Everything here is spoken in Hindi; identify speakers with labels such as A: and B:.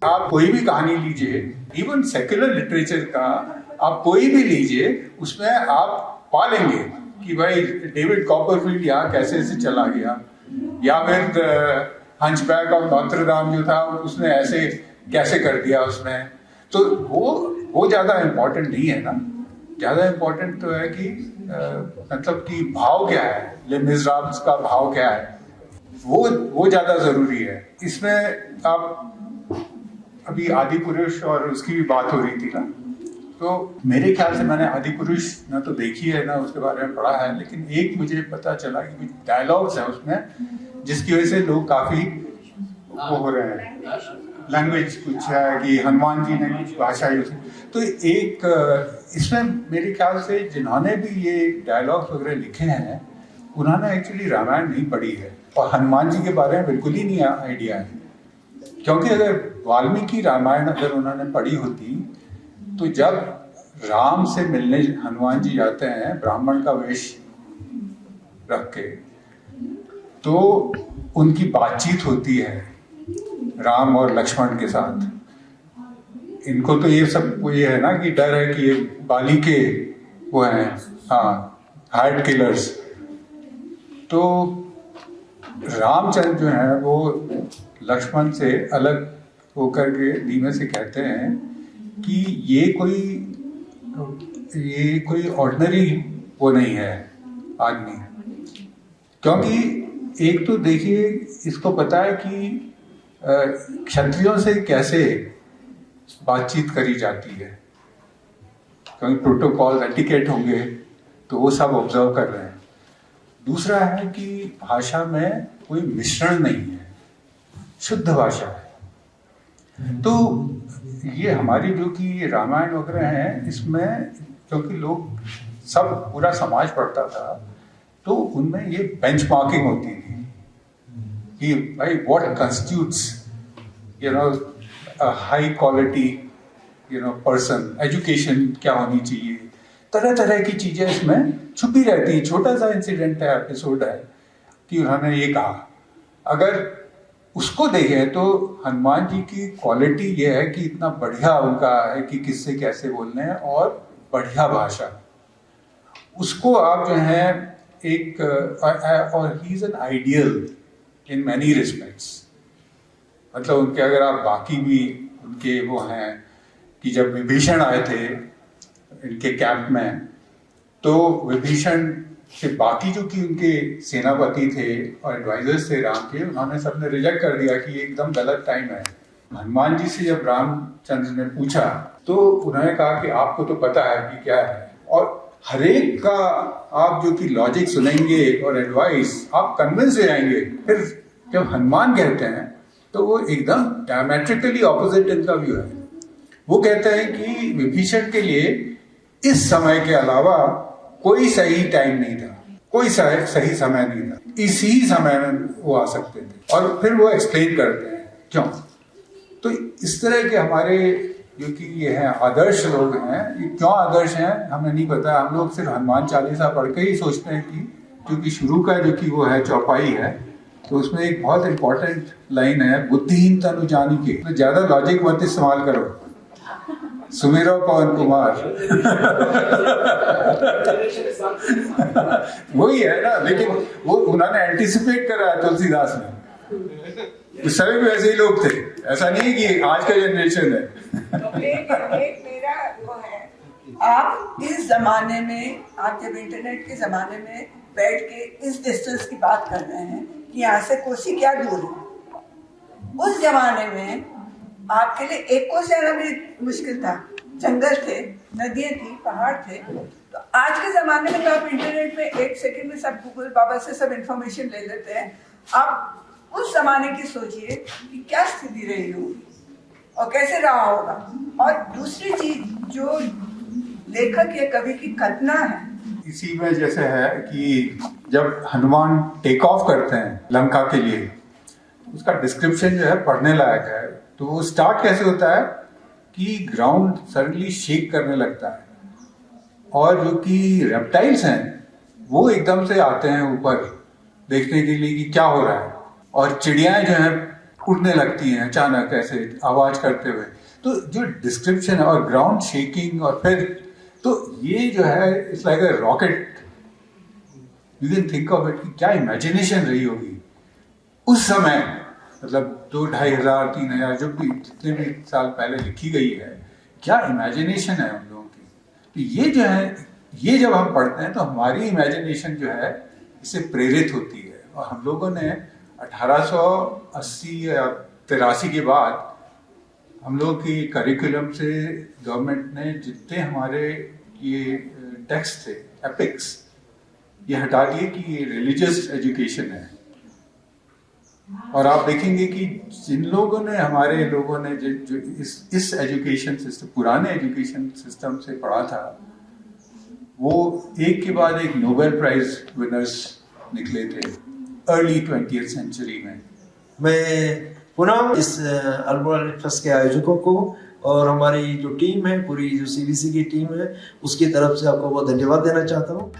A: आप कोई भी कहानी लीजिए, इवन सेक्युलर लिटरेचर का आप कोई भी लीजिए, उसमें आप पा लेंगे कि भाई डेविड कॉपरफील्ड यहाँ कैसे से चला गया, या फिर हंचबैक ऑफ नॉत्र दाम जो था उसने ऐसे कैसे कर दिया उसने। तो वो ज्यादा इम्पोर्टेंट नहीं है ना। ज्यादा इम्पोर्टेंट तो है कि मतलब कि भाव क्या है, ले मिज़राब्स का भाव क्या है, वो ज्यादा जरूरी है इसमें। आप अभी आदि पुरुष और उसकी भी बात हो रही थी ना, तो मेरे ख्याल से मैंने आदि पुरुष ना तो देखी है ना उसके बारे में पढ़ा है, लेकिन एक मुझे पता चला कि कुछ डायलॉग्स हैं उसमें जिसकी वजह से लोग काफी वो हो रहे हैं, लैंग्वेज कुछ है कि हनुमान जी ने कुछ भाषा यूज। तो एक इसमें मेरे ख्याल से जिन्होंने भी ये डायलॉग्स वगैरह लिखे हैं उन्होंने एक्चुअली रामायण नहीं पढ़ी है, और हनुमान जी के बारे में बिल्कुल ही नहीं आइडिया है। क्योंकि अगर वाल्मीकि रामायण अगर उन्होंने पढ़ी होती, तो जब राम से मिलने हनुमान जी जाते हैं ब्राह्मण का वेश रख के, तो उनकी बातचीत होती है राम और लक्ष्मण के साथ। इनको तो ये सब ये है ना कि डर है कि ये बाली के वो हैं, हाँ, हार्ट किलर्स। तो रामचंद्र जो है वो लक्ष्मण से अलग होकर के धीमे से कहते हैं कि ये कोई ऑर्डिनरी वो नहीं है आदमी। क्योंकि एक तो देखिए इसको पता है कि क्षत्रियों से कैसे बातचीत करी जाती है, क्योंकि प्रोटोकॉल एटिकेट होंगे तो वो सब ऑब्जर्व कर रहे हैं। दूसरा है कि भाषा में कोई मिश्रण नहीं है, शुद्ध भाषा है। तो ये हमारी जो कि रामायण वगैरह है, इसमें क्योंकि लोग सब पूरा समाज पढ़ता था, तो उनमें ये बेंचमार्किंग होती थी कि भाई what constitutes high quality person, education क्या होनी चाहिए, तरह तरह की चीजें इसमें छुपी रहती है। छोटा सा इंसिडेंट है, एपिसोड है कि उन्होंने ये कहा। अगर उसको देखें तो हनुमान जी की क्वालिटी ये है कि इतना बढ़िया उनका है कि किससे कैसे बोलने हैं और बढ़िया भाषा। उसको आप जो है एक और he is an ideal in many respects. मतलब उनके अगर आप बाकी भी उनके वो हैं कि जब विभीषण आए थे इनके कैंप में, तो विभीषण से बाकी जो कि उनके सेनापति थे और एडवाइजर्स थे राम के, उन्होंने सबने रिजेक्ट कर दिया कि ये एकदम गलत टाइम है। हनुमान जी से जब रामचंद्र ने पूछा तो उन्होंने कहा कि आपको तो पता है कि क्या है, और हरेक का आप जो कि लॉजिक सुनेंगे और एडवाइस आप कन्विंस हो जाएंगे। फिर जब हनुमान कहते हैं तो वो एकदम डायमेट्रिकली ऑपोजिट इनका व्यू है। वो कहते हैं कि विभीषण के लिए इस समय के अलावा कोई सही टाइम नहीं था, कोई सही समय नहीं था, इसी समय में वो आ सकते थे। और फिर वो एक्सप्लेन करते हैं क्यों। तो इस तरह के हमारे जो कि ये हैं आदर्श लोग हैं, ये क्यों आदर्श हैं हमें नहीं पता। हम लोग सिर्फ हनुमान चालीसा पढ़ के ही सोचते हैं कि जो कि शुरू का जो कि वो है चौपाई है, तो उसमें एक बहुत इंपॉर्टेंट लाइन है, बुद्धिहीन तनु जानिके, तो ज्यादा लॉजिक मत इस्तेमाल करो, सुमेरो पवन कुमार। वही है ना, लेकिन वो उन्होंने एंटिसिपेट करा है तुलसीदास ने। सभी भी वैसे ही लोग थे, ऐसा नहीं कि आज का जनरेशन है।
B: एक मेरा वो है, आप इस जमाने में, आप जब इंटरनेट के जमाने में बैठ के इस डिस्टेंस की बात कर रहे हैं कि यहाँ से कोसी क्या दूर है, उस जमाने में आपके लिए एक कोस जाना भी मुश्किल था। जंगल थे, नदियाँ थी, पहाड़ थे। तो आज के ज़माने में तो आप इंटरनेट में एक सेकंड में सब गूगल बाबा से सब इन्फॉर्मेशन ले लेते हैं। आप उस ज़माने की सोचिए कि क्या स्थिति रही होगी और कैसे रहा होगा। और दूसरी चीज़ जो लेखक या कवि की कल्पना है,
A: इसी में जैसे है कि जब हनुमान टेक ऑफ करते हैं लंका के लिए, उसका डिस्क्रिप्शन जो है पढ़ने लायक है। तो वो स्टार्ट कैसे होता है कि ग्राउंड सडनली शेक करने लगता है, और जो कि रेप्टाइल्स हैं वो एकदम से आते हैं ऊपर देखने के लिए कि क्या हो रहा है, और चिड़ियाएं जो हैं उड़ने लगती हैं अचानक ऐसे आवाज करते हुए। तो जो डिस्क्रिप्शन है और ग्राउंड शेकिंग, और फिर तो ये जो है it's like a rocket, you can think of it कि क्या इमेजिनेशन रही होगी उस समय, मतलब 2,500-3,000 जो भी जितने भी साल पहले लिखी गई है, क्या इमेजिनेशन है हम लोगों की। तो ये जो है, ये जब हम पढ़ते हैं तो हमारी इमेजिनेशन जो है इससे प्रेरित होती है। और हम लोगों ने 1880 या 83 के बाद हम लोग की करिकुलम से गवर्नमेंट ने जितने हमारे ये टेक्स्ट थे एपिक्स, ये हटा दिए कि ये रिलीजियस एजुकेशन है। और आप देखेंगे कि जिन लोगों ने, हमारे लोगों ने जो इस एजुकेशन सिस्टम, पुराने एजुकेशन सिस्टम से पढ़ा था, वो एक के बाद एक नोबेल प्राइज विनर्स निकले थे अर्ली 20th सेंचुरी में।
C: मैं पुनः इस अल्मोड़ा फेस्ट के आयोजकों को और हमारी जो टीम है, पूरी जो CBC की टीम है, उसकी तरफ से आपको बहुत धन्यवाद देना चाहता हूँ।